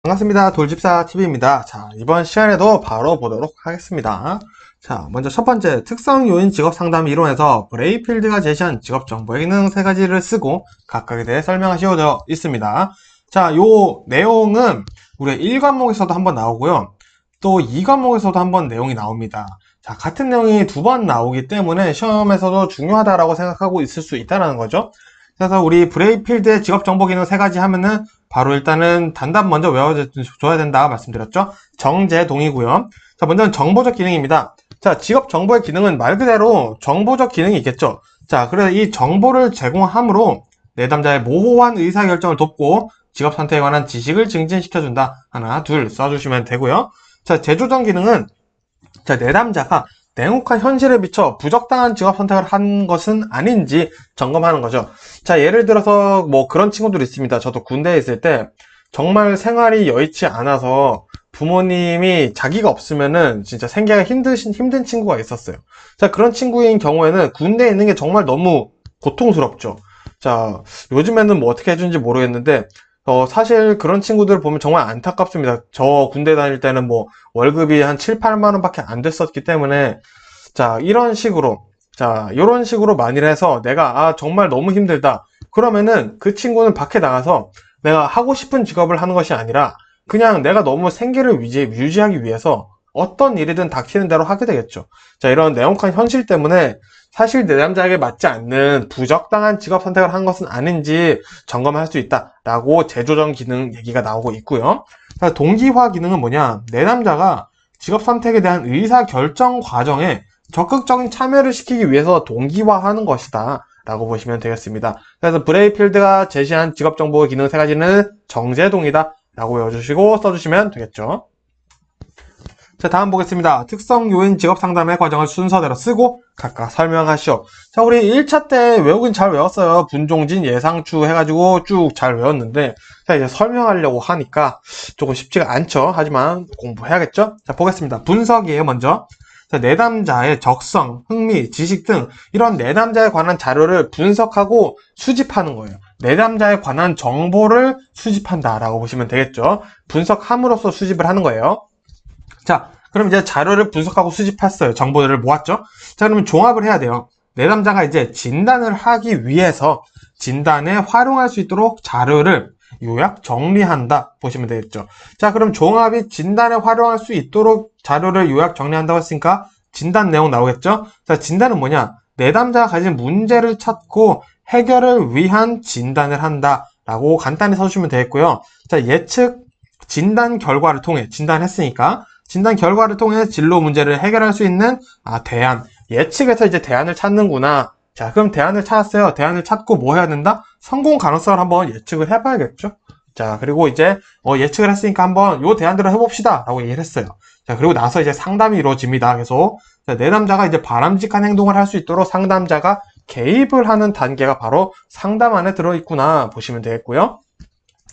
반갑습니다. 돌집사 TV입니다. 자, 이번 시간에도 바로 보도록 하겠습니다. 자, 먼저 첫 번째, 특성 요인 직업 상담 이론에서 브레이필드가 제시한 직업 정보의 기능 세 가지를 쓰고 각각에 대해 설명하시어져 있습니다. 자, 요 내용은 우리 1과목에서도 한번 나오고요. 또 2과목에서도 한번 내용이 나옵니다. 자, 같은 내용이 두 번 나오기 때문에 시험에서도 중요하다라고 생각하고 있을 수 있다는 거죠. 그래서 우리 브레이필드의 직업 정보 기능 세 가지 하면은 바로 일단은 단답 먼저 외워줘야 된다 말씀드렸죠. 정제동이고요. 자, 먼저는 정보적 기능입니다. 자, 직업 정보의 기능은 말 그대로 정보적 기능이 있겠죠. 자, 그래서 이 정보를 제공함으로 내담자의 모호한 의사결정을 돕고 직업 선택에 관한 지식을 증진시켜준다. 하나, 둘 써주시면 되고요. 자, 재조정 기능은 자, 내담자가 냉혹한 현실에 비춰 부적당한 직업 선택을 한 것은 아닌지 점검하는 거죠. 자, 예를 들어서 뭐 그런 친구들이 있습니다. 저도 군대에 있을 때 정말 생활이 여의치 않아서 부모님이 자기가 없으면은 진짜 생계가 힘든 친구가 있었어요. 자, 그런 친구인 경우에는 군대에 있는 게 정말 너무 고통스럽죠. 자, 요즘에는 뭐 어떻게 해준지 모르겠는데 사실 그런 친구들 보면 정말 안타깝습니다. 저 군대 다닐 때는 뭐 월급이 한 7, 8만 원밖에 안 됐었기 때문에 자, 이런 식으로 만일 해서 내가 정말 너무 힘들다. 그러면은 그 친구는 밖에 나가서 내가 하고 싶은 직업을 하는 것이 아니라 그냥 내가 너무 생계를 유지하기 위해서 어떤 일이든 닥치는 대로 하게 되겠죠. 자, 이런 냉혹한 현실 때문에 사실 내담자에게 맞지 않는 부적당한 직업 선택을 한 것은 아닌지 점검할 수 있다라고 재조정 기능 얘기가 나오고 있고요. 자, 동기화 기능은 뭐냐? 내담자가 직업 선택에 대한 의사 결정 과정에 적극적인 참여를 시키기 위해서 동기화하는 것이다 라고 보시면 되겠습니다. 그래서 브레이필드가 제시한 직업정보 기능 세 가지는 정제동이다 라고 외워주시고 써주시면 되겠죠. 자, 다음 보겠습니다. 특성 요인 직업 상담의 과정을 순서대로 쓰고 각각 설명하시오. 자, 우리 1차 때 외우긴 잘 외웠어요. 분종진, 예상추 해가지고 쭉 잘 외웠는데 자, 이제 설명하려고 하니까 조금 쉽지가 않죠. 하지만 공부해야겠죠? 자, 보겠습니다. 분석이에요, 먼저. 자, 내담자의 적성, 흥미, 지식 등 이런 내담자에 관한 자료를 분석하고 수집하는 거예요. 내담자에 관한 정보를 수집한다라고 보시면 되겠죠. 분석함으로써 수집을 하는 거예요. 자, 그럼 이제 자료를 분석하고 수집했어요. 정보들을 모았죠. 자, 그러면 종합을 해야 돼요. 내담자가 이제 진단을 하기 위해서 진단에 활용할 수 있도록 자료를 요약 정리한다 보시면 되겠죠. 자, 그럼 종합이 진단에 활용할 수 있도록 자료를 요약 정리한다고 했으니까 진단 내용 나오겠죠. 자, 진단은 뭐냐? 내담자가 가진 문제를 찾고 해결을 위한 진단을 한다 라고 간단히 써주시면 되겠고요. 자, 예측 진단 결과를 통해 진단했으니까 진단 결과를 통해 진로 문제를 해결할 수 있는 대안, 예측에서 이제 대안을 찾는구나. 자, 그럼 대안을 찾았어요. 대안을 찾고 뭐 해야 된다? 성공 가능성을 한번 예측을 해봐야겠죠. 자, 그리고 이제 예측을 했으니까 한번 요 대안대로 해봅시다 라고 얘기를 했어요. 자, 그리고 나서 이제 상담이 이루어집니다. 계속 내담자가 이제 바람직한 행동을 할 수 있도록 상담자가 개입을 하는 단계가 바로 상담 안에 들어있구나 보시면 되겠고요.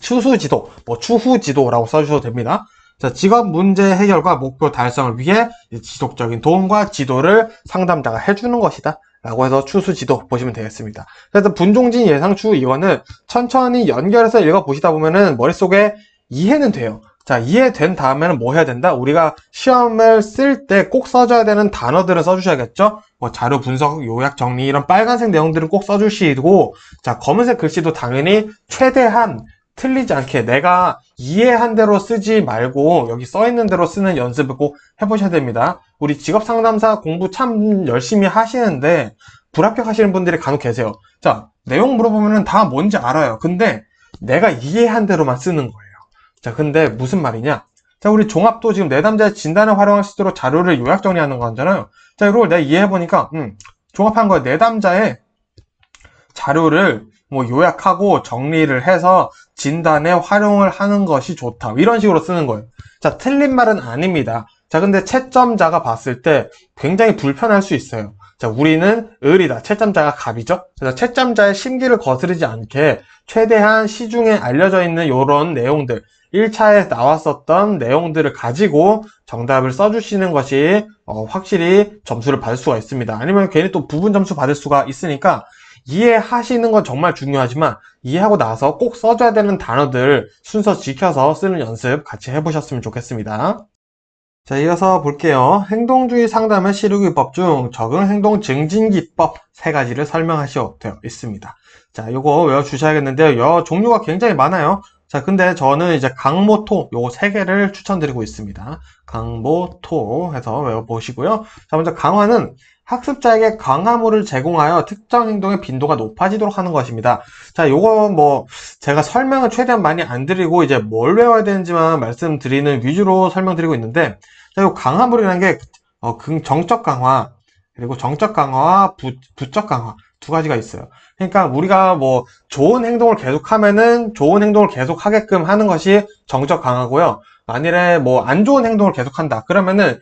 추수지도, 추후지도라고 써주셔도 됩니다. 자, 직업 문제 해결과 목표 달성을 위해 지속적인 도움과 지도를 상담자가 해주는 것이다 라고 해서 추수지도 보시면 되겠습니다. 그래서 분종진 예상추 이거는 천천히 연결해서 읽어보시다 보면은 머릿속에 이해는 돼요. 자, 이해된 다음에는 뭐 해야 된다? 우리가 시험을 쓸 때 꼭 써줘야 되는 단어들을 써주셔야겠죠? 자료 분석, 요약 정리 이런 빨간색 내용들은 꼭 써주시고, 자, 검은색 글씨도 당연히 최대한 틀리지 않게 내가 이해한 대로 쓰지 말고 여기 써있는 대로 쓰는 연습을 꼭 해보셔야 됩니다. 우리 직업상담사 공부 참 열심히 하시는데 불합격하시는 분들이 간혹 계세요. 자, 내용 물어보면 다 뭔지 알아요. 근데 내가 이해한 대로만 쓰는 거예요. 자, 근데 무슨 말이냐? 자, 우리 종합도 지금 내담자의 진단을 활용할 수 있도록 자료를 요약 정리하는 거잖아요. 자, 이걸 내가 이해해보니까 종합한 거예요. 내담자의 자료를 요약하고 정리를 해서 진단에 활용을 하는 것이 좋다. 이런 식으로 쓰는 거예요. 자, 틀린 말은 아닙니다. 자, 근데 채점자가 봤을 때 굉장히 불편할 수 있어요. 자, 우리는 을이다. 채점자가 갑이죠. 그래서 채점자의 심기를 거스르지 않게 최대한 시중에 알려져 있는 이런 내용들, 1차에 나왔었던 내용들을 가지고 정답을 써주시는 것이 확실히 점수를 받을 수가 있습니다. 아니면 괜히 또 부분 점수 받을 수가 있으니까 이해하시는 건 정말 중요하지만 이해하고 나서 꼭 써줘야 되는 단어들 순서 지켜서 쓰는 연습 같이 해보셨으면 좋겠습니다. 자, 이어서 볼게요. 행동주의 상담의 시료기법 중 적응행동증진기법 3가지를 설명하시오 되어 있습니다. 자, 요거 외워주셔야겠는데요. 종류가 굉장히 많아요. 자, 근데 저는 이제 강모토 요거 3개를 추천드리고 있습니다. 강모토 해서 외워보시고요. 자, 먼저 강화는 학습자에게 강화물을 제공하여 특정 행동의 빈도가 높아지도록 하는 것입니다. 자, 요거 뭐 제가 설명을 최대한 많이 안 드리고 이제 뭘 외워야 되는지만 말씀드리는 위주로 설명드리고 있는데, 자, 요 강화물이라는 게 정적 강화 그리고 정적 강화와 부적 강화 2가지가 있어요. 그러니까 우리가 뭐 좋은 행동을 계속하면은 좋은 행동을 계속하게끔 하는 것이 정적 강화고요. 만일에 뭐 안 좋은 행동을 계속한다 그러면은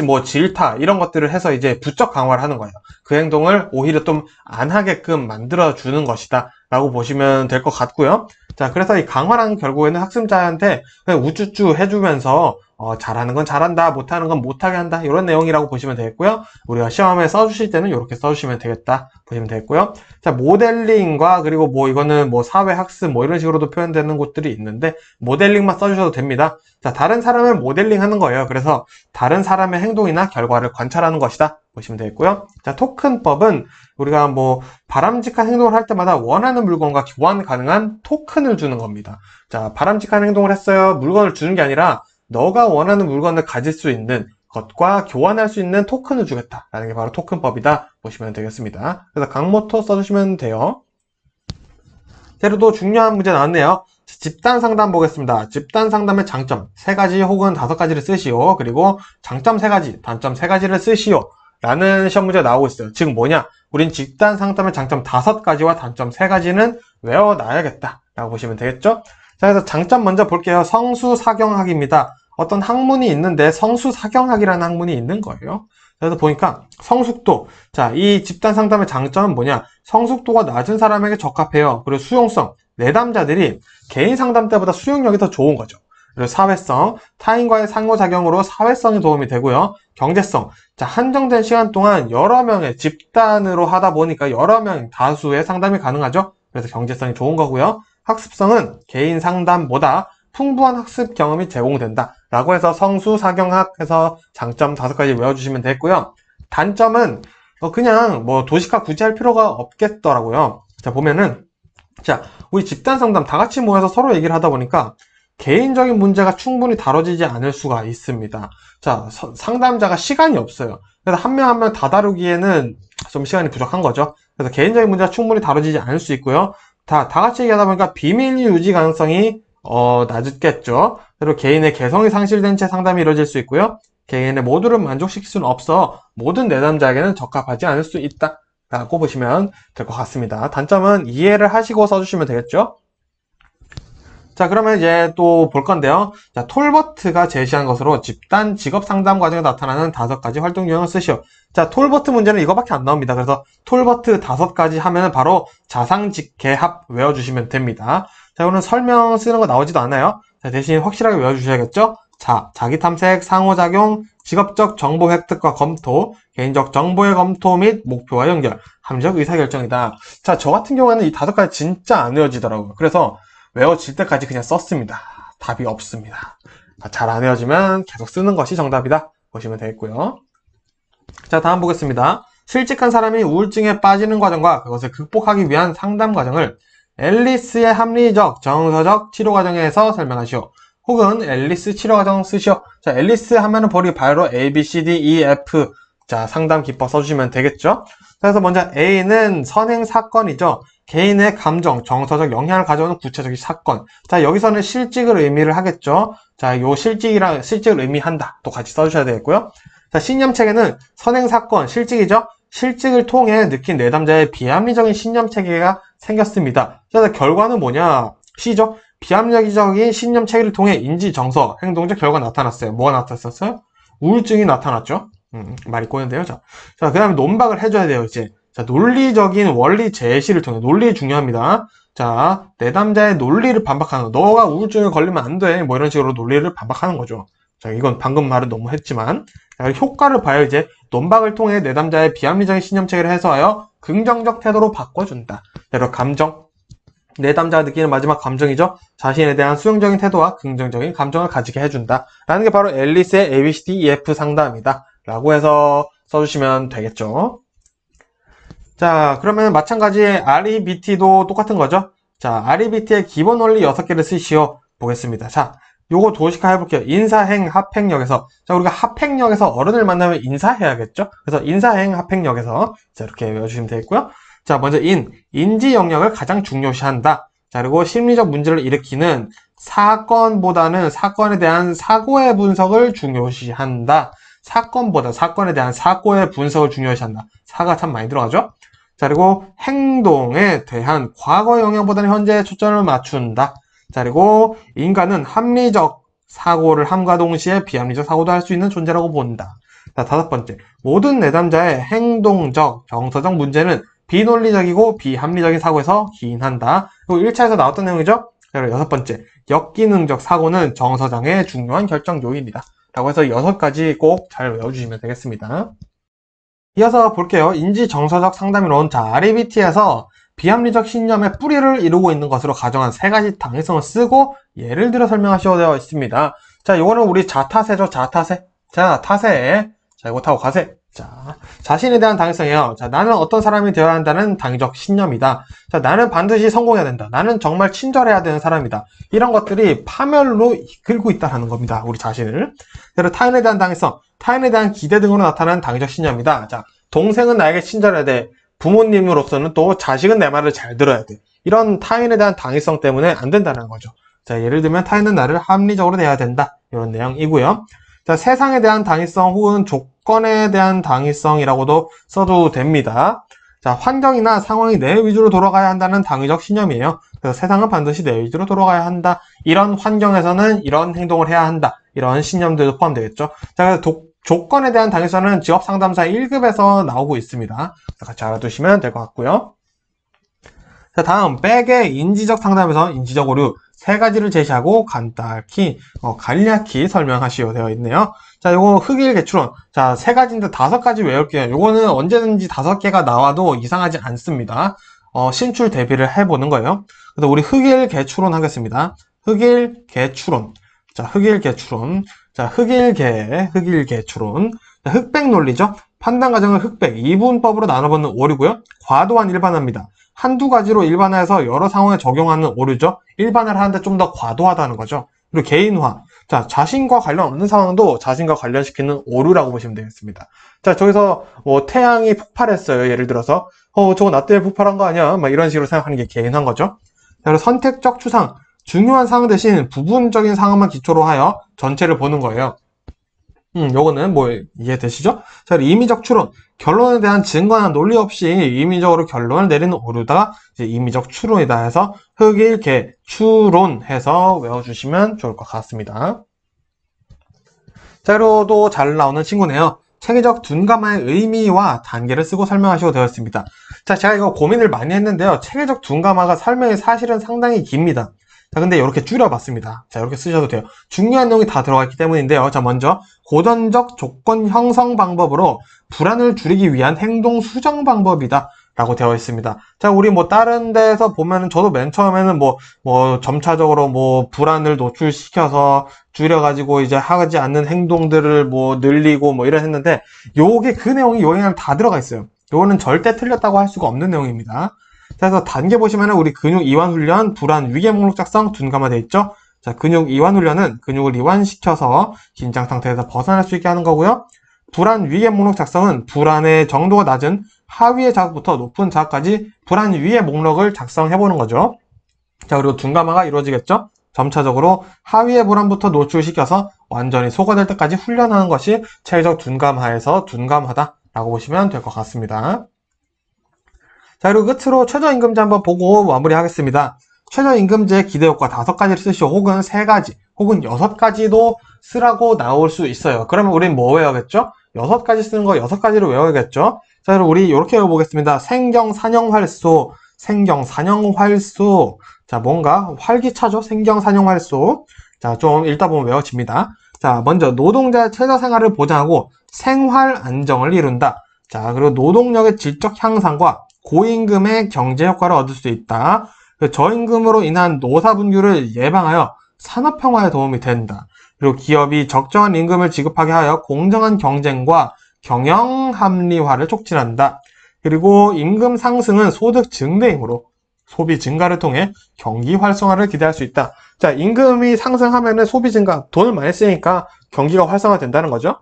뭐 질타 이런 것들을 해서 이제 부적 강화를 하는 거예요. 그 행동을 오히려 좀 안 하게끔 만들어 주는 것이다 라고 보시면 될 것 같고요. 자, 그래서 이 강화는 결국에는 학습자한테 그냥 우쭈쭈 해주면서 잘하는 건 잘한다, 못하는 건 못하게 한다 이런 내용이라고 보시면 되겠고요. 우리가 시험에 써주실 때는 이렇게 써주시면 되겠다 보시면 되겠고요. 자, 모델링과 그리고 뭐 이거는 뭐 사회학습 뭐 이런 식으로도 표현되는 곳들이 있는데 모델링만 써주셔도 됩니다. 자, 다른 사람을 모델링 하는 거예요. 그래서 다른 사람의 행동이나 결과를 관찰하는 것이다 보시면 되겠고요. 자, 토큰법은 우리가 뭐 바람직한 행동을 할 때마다 원하는 물건과 교환 가능한 토큰을 주는 겁니다. 자, 바람직한 행동을 했어요. 물건을 주는 게 아니라 너가 원하는 물건을 가질 수 있는 것과 교환할 수 있는 토큰을 주겠다라는 게 바로 토큰법이다 보시면 되겠습니다. 그래서 강모토 써주시면 돼요. 재료도 중요한 문제 나왔네요. 집단 상담 보겠습니다. 집단 상담의 장점 3가지 혹은 5가지를 쓰시오. 그리고 장점 3가지, 단점 3가지를 쓰시오. 라는 시험 문제가 나오고 있어요. 즉 뭐냐? 우린 집단 상담의 장점 5가지와 단점 3가지는 외워놔야겠다 라고 보시면 되겠죠? 자, 그래서 장점 먼저 볼게요. 성수사경학입니다. 어떤 학문이 있는데 성수사경학이라는 학문이 있는 거예요. 그래서 보니까 성숙도. 자, 이 집단 상담의 장점은 뭐냐? 성숙도가 낮은 사람에게 적합해요. 그리고 수용성. 내담자들이 개인 상담 때보다 수용력이 더 좋은 거죠. 그리고 사회성. 타인과의 상호작용으로 사회성이 도움이 되고요. 경제성. 자, 한정된 시간 동안 여러 명의 집단으로 하다 보니까 여러 명 다수의 상담이 가능하죠. 그래서 경제성이 좋은 거고요. 학습성은 개인 상담보다 풍부한 학습 경험이 제공된다 라고 해서 성수사경학에서 장점 5가지 외워주시면 되겠고요. 단점은 그냥 뭐 도식화 굳이 할 필요가 없겠더라고요. 자, 보면은 자, 우리 집단 상담 다 같이 모여서 서로 얘기를 하다 보니까 개인적인 문제가 충분히 다뤄지지 않을 수가 있습니다. 자, 상담자가 시간이 없어요. 그래서 한 명 한 명 다 다루기에는 좀 시간이 부족한 거죠. 그래서 개인적인 문제가 충분히 다뤄지지 않을 수 있고요. 다 같이 얘기하다 보니까 비밀 유지 가능성이 낮겠죠. 그리고 개인의 개성이 상실된 채 상담이 이루어질 수 있고요. 개인의 모두를 만족시킬 수는 없어 모든 내담자에게는 적합하지 않을 수 있다 라고 보시면 될 것 같습니다. 단점은 이해를 하시고 써주시면 되겠죠. 자, 그러면 이제 또 볼 건데요. 자, 톨버트가 제시한 것으로 집단 직업 상담 과정에 나타나는 5가지 활동 유형을 쓰시오. 자, 톨버트 문제는 이거밖에 안 나옵니다. 그래서 톨버트 5가지 하면 바로 자상직개합 외워주시면 됩니다. 자, 오늘 설명 쓰는 거 나오지도 않아요. 자, 대신 확실하게 외워주셔야겠죠? 자, 자기 탐색, 상호작용, 직업적 정보 획득과 검토, 개인적 정보의 검토 및 목표와 연결, 합리적 의사결정이다. 자, 저 같은 경우에는 이 5가지 진짜 안 외워지더라고요. 그래서 외워질 때까지 그냥 썼습니다. 답이 없습니다. 잘 안 외워지면 계속 쓰는 것이 정답이다 보시면 되겠고요. 자, 다음 보겠습니다. 실직한 사람이 우울증에 빠지는 과정과 그것을 극복하기 위한 상담 과정을 앨리스의 합리적, 정서적 치료 과정에서 설명하시오. 혹은 앨리스 치료 과정 쓰시오. 자, 앨리스 하면은 바로 A, B, C, D, E, F. 자, 상담 기법 써주시면 되겠죠? 그래서 먼저 A는 선행 사건이죠. 개인의 감정, 정서적 영향을 가져오는 구체적인 사건. 자, 여기서는 실직을 의미를 하겠죠. 자, 요 실직을 의미한다. 또 같이 써주셔야 되겠고요. 자, 신념체계는 선행 사건, 실직이죠. 실직을 통해 느낀 내담자의 비합리적인 신념체계가 생겼습니다. 자, 결과는 뭐냐? C죠. 비합리적인 신념체계를 통해 인지, 정서, 행동적 결과가 나타났어요. 뭐가 나타났었어요? 우울증이 나타났죠. 말이 꼬이는데요. 자, 그 다음에 논박을 해줘야 돼요, 이제. 자, 논리적인 원리 제시를 통해, 논리 중요합니다. 자, 내담자의 논리를 반박하는 거. 너가 우울증에 걸리면 안 돼. 뭐 이런 식으로 논리를 반박하는 거죠. 자, 이건 방금 말은 너무 했지만. 자, 효과를 봐요, 이제. 논박을 통해 내담자의 비합리적인 신념체계를 해소하여 긍정적 태도로 바꿔준다. 여러 감정, 내담자가 느끼는 마지막 감정이죠. 자신에 대한 수용적인 태도와 긍정적인 감정을 가지게 해준다. 라는 게 바로 앨리스의 ABCDEF 상담이다. 라고 해서 써주시면 되겠죠. 자, 그러면 마찬가지 REBT도 똑같은 거죠. 자, REBT의 기본 원리 6개를 쓰시오. 보겠습니다. 자, 요거 도식화 해볼게요. 인사행 합행역에서. 자, 우리가 합행역에서 어른을 만나면 인사해야겠죠? 그래서 인사행 합행역에서. 자, 이렇게 외워주시면 되겠고요. 자, 먼저 인지 영역을 가장 중요시한다. 자, 그리고 심리적 문제를 일으키는 사건보다는 사건에 대한 사고의 분석을 중요시한다. 사건보다 사건에 대한 사고의 분석을 중요시한다. 사가 참 많이 들어가죠? 자, 그리고 행동에 대한 과거 영역보다는 현재에 초점을 맞춘다. 자, 그리고 인간은 합리적 사고를 함과 동시에 비합리적 사고도 할 수 있는 존재라고 본다. 자, 5번째. 모든 내담자의 행동적, 정서적 문제는 비논리적이고 비합리적인 사고에서 기인한다. 그리고 1차에서 나왔던 내용이죠? 자, 그리고 6번째. 역기능적 사고는 정서장의 중요한 결정 요인이다. 라고 해서 6가지 꼭 잘 외워주시면 되겠습니다. 이어서 볼게요. 인지정서적 상담이론. 자, REBT에서 비합리적 신념의 뿌리를 이루고 있는 것으로 가정한 3가지 당위성을 쓰고 예를 들어 설명하셔야 되어 있습니다. 자, 이거는 우리 자타세죠. 자타세. 자, 타세. 자, 이거 타고 가세. 자, 자신에 대한 당위성이에요. 자, 나는 어떤 사람이 되어야 한다는 당위적 신념이다. 자, 나는 반드시 성공해야 된다. 나는 정말 친절해야 되는 사람이다. 이런 것들이 파멸로 이끌고 있다는 겁니다. 우리 자신을. 그리고 타인에 대한 당위성, 타인에 대한 기대 등으로 나타나는 당위적 신념이다. 자, 동생은 나에게 친절해야 돼. 부모님으로서는 또 자식은 내 말을 잘 들어야 돼. 이런 타인에 대한 당위성 때문에 안 된다는 거죠. 자, 예를 들면 타인은 나를 합리적으로 대해야 된다. 이런 내용이고요. 자, 세상에 대한 당위성 혹은 조건에 대한 당위성이라고도 써도 됩니다. 자, 환경이나 상황이 내 위주로 돌아가야 한다는 당위적 신념이에요. 그래서 세상은 반드시 내 위주로 돌아가야 한다. 이런 환경에서는 이런 행동을 해야 한다. 이런 신념들도 포함되겠죠. 자, 그래서 조건에 대한 당위성은 직업상담사 1급에서 나오고 있습니다. 같이 알아두시면 될 것 같고요. 자, 다음 백의 인지적 상담에서 인지적 오류 3가지를 제시하고 간략히 설명하시오 되어 있네요. 자, 요거 흑일 개추론. 자, 3가지인데 5가지 외울게요. 요거는 언제든지 5개가 나와도 이상하지 않습니다. 신출 대비를 해보는 거예요. 그래서 우리 흑일 개추론 하겠습니다. 흑일 개추론. 자, 흑일 개추론. 자, 흑일 개추론. 자, 흑백 논리죠. 판단 과정을 흑백, 이분법으로 나눠보는 오류고요. 과도한 일반화입니다. 한두 가지로 일반화해서 여러 상황에 적용하는 오류죠. 일반화를 하는데 좀 더 과도하다는 거죠. 그리고 개인화. 자, 자신과 관련 없는 상황도 자신과 관련시키는 오류라고 보시면 되겠습니다. 자, 저기서 뭐 태양이 폭발했어요. 예를 들어서 저거 나 때문에 폭발한 거 아니야? 막 이런 식으로 생각하는 게 개인화인 거죠. 자, 그리고 선택적 추상. 중요한 상황 대신 부분적인 상황만 기초로 하여 전체를 보는 거예요. 요거는 뭐 이해되시죠? 자, 임의적 추론. 결론에 대한 증거나 논리 없이 임의적으로 결론을 내리는 오류다. 이제 임의적 추론이다 해서 흑일 개 추론 해서 외워주시면 좋을 것 같습니다. 자, 그리고 또 잘 나오는 친구네요. 체계적 둔감화의 의미와 단계를 쓰고 설명하시고 되어 있습니다. 자, 제가 이거 고민을 많이 했는데요. 체계적 둔감화가 설명이 사실은 상당히 깁니다. 자, 근데 이렇게 줄여봤습니다. 자, 이렇게 쓰셔도 돼요. 중요한 내용이 다 들어가 있기 때문인데요. 자, 먼저 고전적 조건 형성 방법으로 불안을 줄이기 위한 행동 수정 방법이다 라고 되어 있습니다. 자, 우리 뭐 다른 데서 보면은 저도 맨 처음에는 점차적으로 불안을 노출시켜서 줄여가지고 이제 하지 않는 행동들을 늘리고 이래 했는데 요게 그 내용이 요 영향 다 들어가 있어요. 요거는 절대 틀렸다고 할 수가 없는 내용입니다. 자, 그래서 단계 보시면은 우리 근육 이완 훈련, 불안, 위계 목록 작성, 둔감화 되어 있죠? 자, 근육 이완 훈련은 근육을 이완시켜서 긴장 상태에서 벗어날 수 있게 하는 거고요. 불안, 위계 목록 작성은 불안의 정도가 낮은 하위의 자극부터 높은 자극까지 불안 위의 목록을 작성해보는 거죠. 자, 그리고 둔감화가 이루어지겠죠? 점차적으로 하위의 불안부터 노출시켜서 완전히 소거될 때까지 훈련하는 것이 체계적 둔감화에서 둔감하다라고 보시면 될 것 같습니다. 자, 그리고 끝으로 최저임금제 한번 보고 마무리하겠습니다. 최저임금제 기대효과 5가지를 쓰시오. 혹은 3가지, 혹은 6가지도 쓰라고 나올 수 있어요. 그러면 우린 뭐 외워야겠죠? 6가지 쓰는 거 6가지를 외워야겠죠? 자, 그럼 우리 이렇게 외워보겠습니다. 생경산영활소, 생경산영활소. 자, 뭔가 활기차죠? 생경산영활소. 자, 좀 읽다 보면 외워집니다. 자, 먼저 노동자의 최저생활을 보장하고 생활 안정을 이룬다. 자, 그리고 노동력의 질적 향상과 고임금의 경제 효과를 얻을 수 있다. 저임금으로 인한 노사 분규를 예방하여 산업 평화에 도움이 된다. 그리고 기업이 적정한 임금을 지급하게 하여 공정한 경쟁과 경영 합리화를 촉진한다. 그리고 임금 상승은 소득 증대이므로 소비 증가를 통해 경기 활성화를 기대할 수 있다. 자, 임금이 상승하면은 소비 증가, 돈을 많이 쓰니까 경기가 활성화된다는 거죠.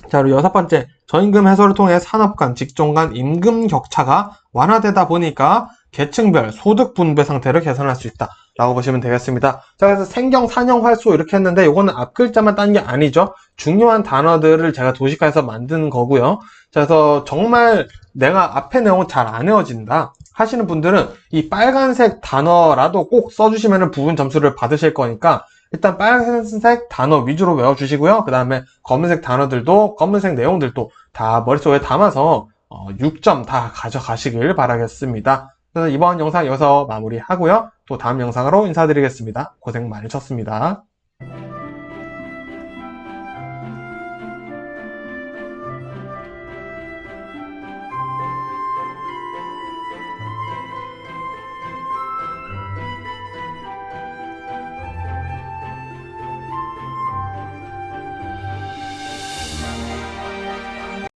자, 그리고 여섯 번째, 저임금 해소를 통해 산업 간, 직종 간 임금 격차가 완화되다 보니까 계층별 소득 분배 상태를 개선할 수 있다. 라고 보시면 되겠습니다. 자, 그래서 생경, 산영, 활소 이렇게 했는데 이거는 앞 글자만 딴 게 아니죠. 중요한 단어들을 제가 도식화해서 만든 거고요. 자, 그래서 정말 내가 앞에 내용은 잘 안 외워진다 하시는 분들은 이 빨간색 단어라도 꼭 써주시면 부분 점수를 받으실 거니까 일단 빨간색 단어 위주로 외워주시고요. 그 다음에 검은색 단어들도, 검은색 내용들도 다 머릿속에 담아서 6점 다 가져가시길 바라겠습니다. 그래서 이번 영상 여기서 마무리하고요. 또 다음 영상으로 인사드리겠습니다. 고생 많으셨습니다.